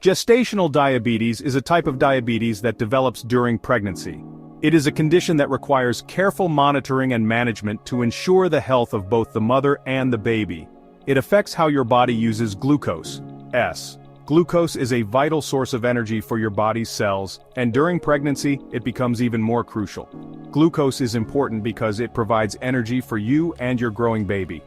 Gestational diabetes is a type of diabetes that develops during pregnancy. It is a condition that requires careful monitoring and management to ensure the health of both the mother and the baby. It affects how your body uses glucose. Glucose is a vital source of energy for your body's cells, and during pregnancy, it becomes even more crucial. Glucose is important because it provides energy for you and your growing baby.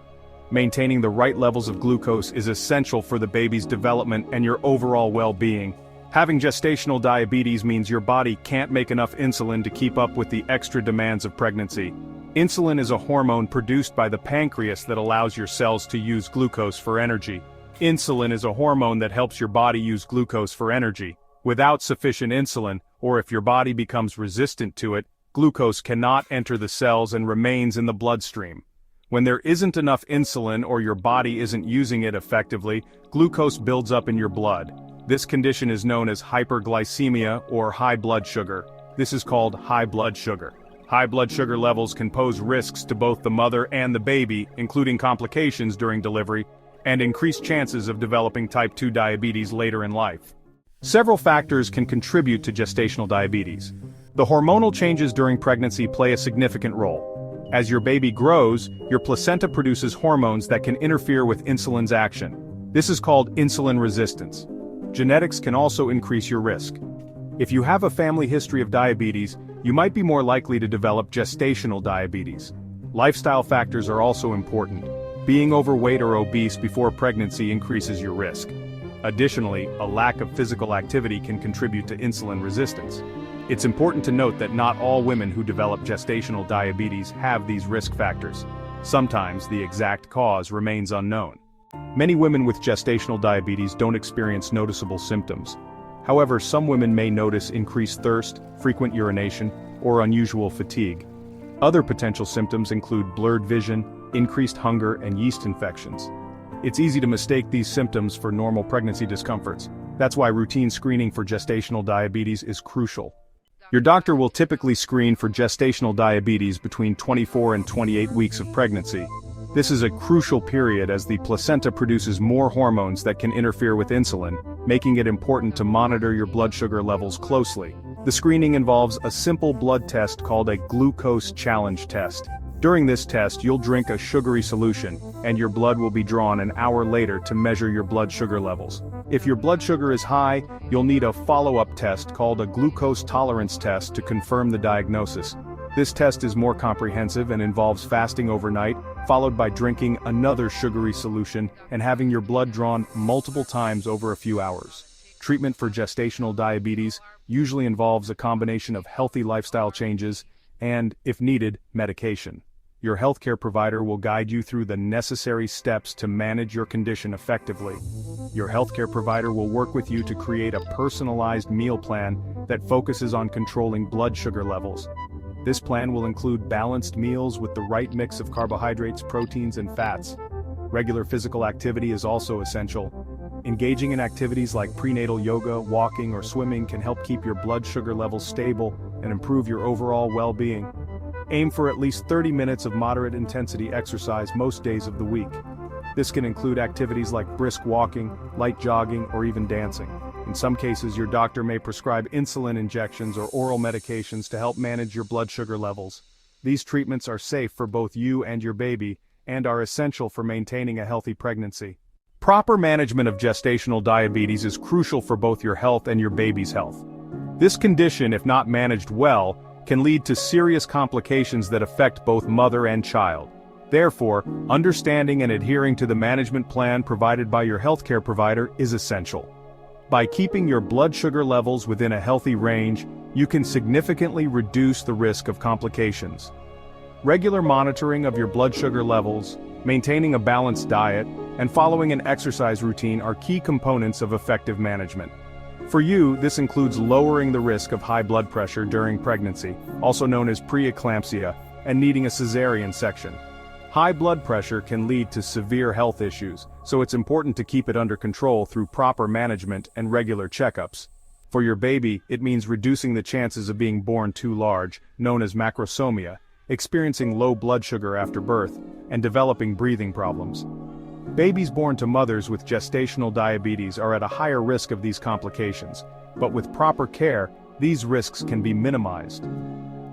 Maintaining the right levels of glucose is essential for the baby's development and your overall well-being. Having gestational diabetes means your body can't make enough insulin to keep up with the extra demands of pregnancy. Insulin is a hormone produced by the pancreas that allows your cells to use glucose for energy. Insulin is a hormone that helps your body use glucose for energy. Without sufficient insulin, or if your body becomes resistant to it, glucose cannot enter the cells and remains in the bloodstream. When there isn't enough insulin or your body isn't using it effectively, glucose builds up in your blood. This condition is known as hyperglycemia or high blood sugar. This is called high blood sugar. High blood sugar levels can pose risks to both the mother and the baby, including complications during delivery, and increased chances of developing type 2 diabetes later in life. Several factors can contribute to gestational diabetes. The hormonal changes during pregnancy play a significant role. As your baby grows, your placenta produces hormones that can interfere with insulin's action. This is called insulin resistance. Genetics can also increase your risk. If you have a family history of diabetes, you might be more likely to develop gestational diabetes. Lifestyle factors are also important. Being overweight or obese before pregnancy increases your risk. Additionally, a lack of physical activity can contribute to insulin resistance. It's important to note that not all women who develop gestational diabetes have these risk factors. Sometimes the exact cause remains unknown. Many women with gestational diabetes don't experience noticeable symptoms. However, some women may notice increased thirst, frequent urination, or unusual fatigue. Other potential symptoms include blurred vision, increased hunger, and yeast infections. It's easy to mistake these symptoms for normal pregnancy discomforts. That's why routine screening for gestational diabetes is crucial. Your doctor will typically screen for gestational diabetes between 24 and 28 weeks of pregnancy. This is a crucial period as the placenta produces more hormones that can interfere with insulin, making it important to monitor your blood sugar levels closely. The screening involves a simple blood test called a glucose challenge test. During this test, you'll drink a sugary solution, and your blood will be drawn an hour later to measure your blood sugar levels. If your blood sugar is high, you'll need a follow-up test called a glucose tolerance test to confirm the diagnosis. This test is more comprehensive and involves fasting overnight, followed by drinking another sugary solution and having your blood drawn multiple times over a few hours. Treatment for gestational diabetes usually involves a combination of healthy lifestyle changes and, if needed, medication. Your healthcare provider will guide you through the necessary steps to manage your condition effectively. Your healthcare provider will work with you to create a personalized meal plan that focuses on controlling blood sugar levels. This plan will include balanced meals with the right mix of carbohydrates, proteins, and fats. Regular physical activity is also essential. Engaging in activities like prenatal yoga, walking, or swimming can help keep your blood sugar levels stable and improve your overall well-being. Aim for at least 30 minutes of moderate intensity exercise most days of the week. This can include activities like brisk walking, light jogging, or even dancing. In some cases, your doctor may prescribe insulin injections or oral medications to help manage your blood sugar levels. These treatments are safe for both you and your baby, and are essential for maintaining a healthy pregnancy. Proper management of gestational diabetes is crucial for both your health and your baby's health. This condition, if not managed well, can lead to serious complications that affect both mother and child. Therefore, understanding and adhering to the management plan provided by your healthcare provider is essential. By keeping your blood sugar levels within a healthy range, you can significantly reduce the risk of complications. Regular monitoring of your blood sugar levels, maintaining a balanced diet, and following an exercise routine are key components of effective management. For you, this includes lowering the risk of high blood pressure during pregnancy, also known as preeclampsia, and needing a cesarean section. High blood pressure can lead to severe health issues, so it's important to keep it under control through proper management and regular checkups. For your baby, it means reducing the chances of being born too large, known as macrosomia, experiencing low blood sugar after birth, and developing breathing problems. Babies born to mothers with gestational diabetes are at a higher risk of these complications, but with proper care, these risks can be minimized.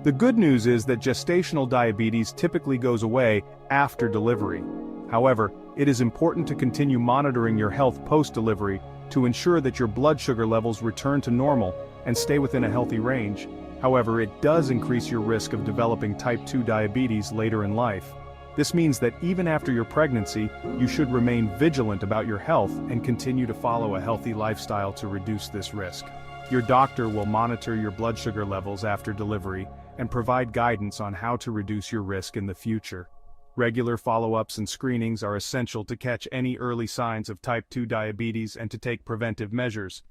The good news is that gestational diabetes typically goes away after delivery. However, it is important to continue monitoring your health post-delivery to ensure that your blood sugar levels return to normal and stay within a healthy range. However, it does increase your risk of developing type 2 diabetes later in life. This means that even after your pregnancy, you should remain vigilant about your health and continue to follow a healthy lifestyle to reduce this risk. Your doctor will monitor your blood sugar levels after delivery and provide guidance on how to reduce your risk in the future. Regular follow-ups and screenings are essential to catch any early signs of type 2 diabetes and to take preventive measures.